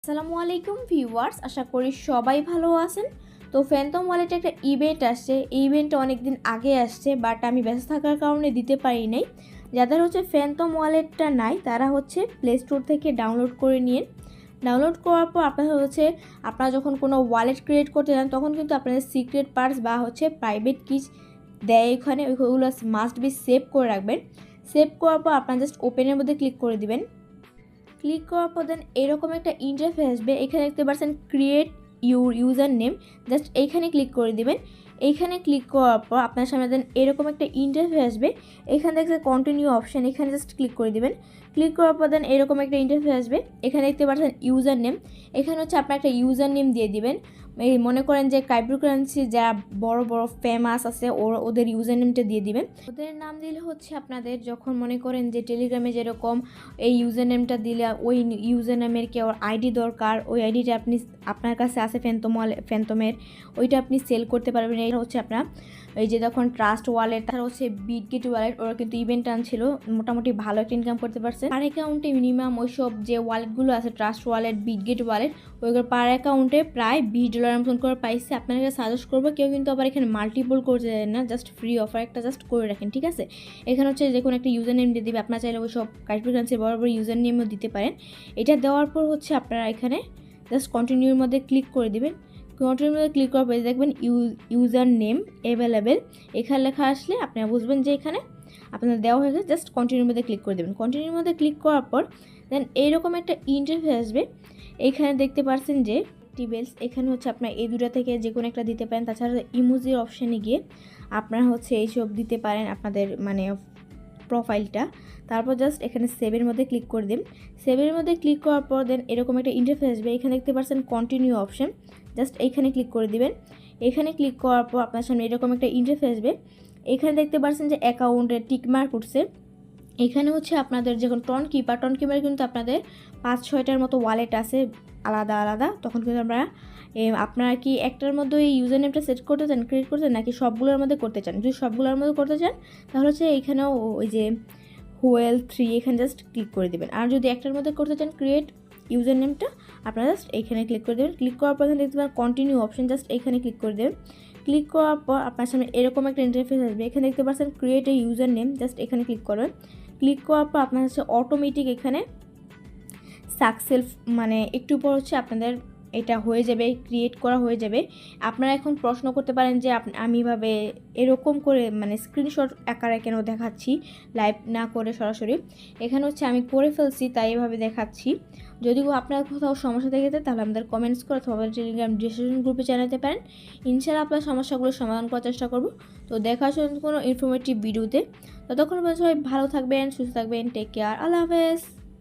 আসসালামু আলাইকুম ভিউয়ার্স, আশা করি সবাই ভালো আছেন। তো ফ্যান্টম ওয়ালেটে একটা ইভেন্ট আসছে। এই ইভেন্টটা অনেক দিন আগে আসছে, বাট আমি ব্যস্ত থাকার কারণে দিতে পারি নাই। যাদের ফ্যান্টম ওয়ালেটটা নাই তারা প্লে স্টোর থেকে ডাউনলোড করে নিন। ডাউনলোড করার পর আপনারা যখন কোনো ওয়ালেট ক্রিয়েট করতে যান তখন কিন্তু আপনাদের সিক্রেট পার্টস বা প্রাইভেট কিজ দেয় এখানে, ওইগুলো মাস্ট বি সেভ করে রাখবেন। সেভ করার পর আপনারা জাস্ট ওপেনের মধ্যে ক্লিক করে দিবেন। ক্লিক করার পর দেন এরকম একটা ইন্টারফেস আসবে। এখানে দেখতে পাচ্ছেন ক্রিয়েট ইউজার নেম, জাস্ট এইখানে ক্লিক করে দিবেন। এইখানে ক্লিক করার পর আপনার সামনে দেন এরকম একটা ইন্টারফেস আসবে। এখানে দেখতে কন্টিনিউ অপশন, এখানে জাস্ট ক্লিক করে দিবেন। ক্লিক করার পর দেন এরকম একটা ইন্টারফেস আসবে। এখানে দেখতে পাচ্ছেন ইউজার নেম, এখানে আপনার একটা ইউজার নেম দিয়ে দিবেন। এই মনে করেন যে ক্রাইপ্টোকারেন্সি যারা বড় বড় ফেমাস আছে ওদের ইউজার নেমটা দিয়ে দিবেন। ওদের নাম দিলে আপনাদের যখন মনে করেন যে টেলিগ্রামে যেরকম এই ইউজার নেমটা দিলে ওই ইউজার নেমের কেউ আইডি দরকার, ওই আইডিটা আপনার কাছে আছে ফ্যান্টমের, ওইটা আপনি সেল করতে পারবেন। এটা আপনার এই যে যখন ট্রাস্ট ওয়ালেট, তার বিটগেট ওয়ালেট, ওরা কিন্তু ইভেন্ট আনছিল, মোটামুটি ভালো একটা ইনকাম করতে পারছে। পার অ্যাকাউন্টে মিনিমাম ওইসব যে ওয়ালেটগুলো আছে ট্রাস্ট ওয়ালেট, বিটগেট ওয়ালেট, ওইগুলো পার অ্যাকাউন্টে প্রায় $20 মতন করে পাইছে। আপনাকে সাজেস্ট করবো কেউ কিন্তু আবার এখানে মাল্টিপল করতে দেয় না, জাস্ট ফ্রি অফার একটা জাস্ট করে রাখেন, ঠিক আছে। এখানে যে কোনো একটা ইউজার নেম দিয়ে দিবে। আপনার চাইলে ওই সব ক্রাইপ্টোকারেন্সির বড় বড় ইউজার নেমও দিতে পারেন। এটা দেওয়ার পর আপনারা এখানে জাস্ট কন্টিনিউর মধ্যে ক্লিক করে দিবেন। কন্টিনিউর মধ্যে ক্লিক করার পর দেখবেন ইউজার নেম অ্যাভেলেবেল, এখানে লেখা আসলে আপনারা বুঝবেন যে এখানে আপনাদের দেওয়া হয়ে গেছে। জাস্ট কন্টিনিউর মধ্যে ক্লিক করে দেবেন। কন্টিনিউর মধ্যে ক্লিক করার পর দেন এইরকম একটা ইন্টারফেস আসবে। এইখানে দেখতে পাচ্ছেন যে টিবেলস, এখানে আপনার এই দুটা থেকে যে কোনো একটা দিতে পারেন। তাছাড়া ইমোজির অপশানে গিয়ে আপনারা এইসব দিতে পারেন আপনাদের প্রোফাইলটা। তারপর জাস্ট এখানে সেভের মধ্যে ক্লিক করে দিন। সেভের মধ্যে ক্লিক করার পর দেন এরকম একটা ইন্টারফেস আসবে। এখানে দেখতে পাচ্ছেন কন্টিনিউ অপশন, জাস্ট এইখানে ক্লিক করে দিবেন। এখানে ক্লিক করার পর আপনার সামনে এরকম একটা ইন্টারফেস আসবে। এখানে দেখতে পাচ্ছেন যে অ্যাকাউন্টে টিকমার্ক উঠছে। এখানে আপনাদের যখন টন কিপার কিন্তু আপনাদের 5-6টার মতো ওয়ালেট আছে আলাদা আলাদা। তখন কিন্তু আপনারা কি একটার মধ্যে এই ইউজার নেমটা সেট করতে চান, ক্রিয়েট করতে চান, নাকি সবগুলোর মধ্যে করতে চান? যদি সবগুলোর মধ্যে করতে চান তাহলে এইখানেও ওই যে হুয়েল 3 এখানে জাস্ট ক্লিক করে দেবেন। আর যদি একটার মধ্যে করতে চান ক্রিয়েট ইউজার নেমটা, আপনারা জাস্ট এইখানে ক্লিক করে দেবেন। ক্লিক করার পর এখানে দেখতে পাবেন কন্টিনিউ অপশন, জাস্ট এইখানে ক্লিক করে দেবেন। ক্লিক করার পর আপনার সামনে এরকম একটা ইন্টারফেস আসবে। এখানে দেখতে পাচ্ছেন create a user name, just এখানে ক্লিক করবেন। ক্লিক করার পর আপনার অটোমেটিক এখানে সাকসেস একটু পর আপনাদের এটা হয়ে যাবে, ক্রিয়েট করা হয়ে যাবে। আপনারা এখন প্রশ্ন করতে পারেন যে আমি এভাবে এরকম করে স্ক্রিনশট আকারে কেন দেখাচ্ছি, লাইভ না করে সরাসরি। এখানে আমি করে ফেলছি তাই এভাবে দেখাচ্ছি। যদি আপনার কোথাও সমস্যা থেকে থাকে তাহলে আমাদের কমেন্টস করে অথবা টেলিগ্রাম ডিসকাশন গ্রুপে জানাতে পারেন। ইনশাআল্লাহ আপনার সমস্যাগুলো সমাধান করার চেষ্টা করব। তো দেখা হচ্ছে কোনো ইনফরমেটিভ ভিডিওতে। ততক্ষণ সবাই ভালো থাকবেন, সুস্থ থাকবেন। টেক কেয়ার, আল্লাহ হাফেজ।